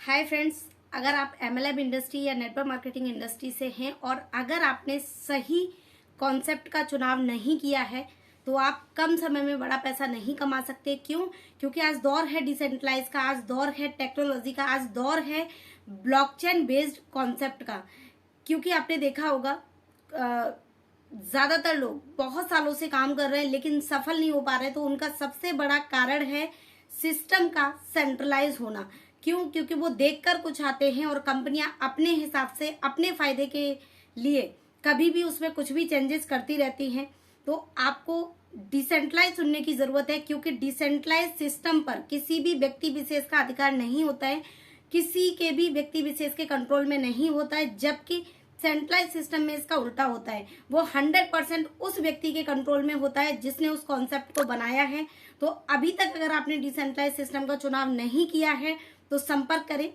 Hi friends, अगर आप MLM industry या नेटवर्क मार्केटिंग इंडस्ट्री से हैं और अगर आपने सही कॉन्सेप्ट का चुनाव नहीं किया है तो आप कम समय में बड़ा पैसा नहीं कमा सकते। क्यों? क्योंकि आज दौर है डिसेंट्रलाइज का, आज दौर है टेक्नोलॉजी का, आज दौर है ब्लॉकचेन बेस्ड कॉन्सेप्ट का। क्योंकि आपने देखा होगा ज्यादातर लोग बहुत सालों से काम कर रहे हैं लेकिन सफल नहीं हो पा रहे, तो उनका सबसे बड़ा कारण है सिस्टम का सेंट्रलाइज होना। क्यों? क्योंकि वो देखकर कुछ आते हैं और कंपनियां अपने हिसाब से अपने फायदे के लिए कभी भी उसमें कुछ भी चेंजेस करती रहती हैं। तो आपको डिसेंट्रलाइज सुनने की जरूरत है, क्योंकि डिसेंट्रलाइज सिस्टम पर किसी भी व्यक्ति विशेष का अधिकार नहीं होता है, किसी के भी व्यक्ति विशेष के कंट्रोल में नहीं होता है। जबकि सेंट्रलाइज सिस्टम में इसका उल्टा होता है, वो 100% उस व्यक्ति के कंट्रोल में होता है जिसने उस कॉन्सेप्ट को बनाया है। तो अभी तक अगर आपने डिसेंट्रलाइज सिस्टम का चुनाव नहीं किया है तो संपर्क करें।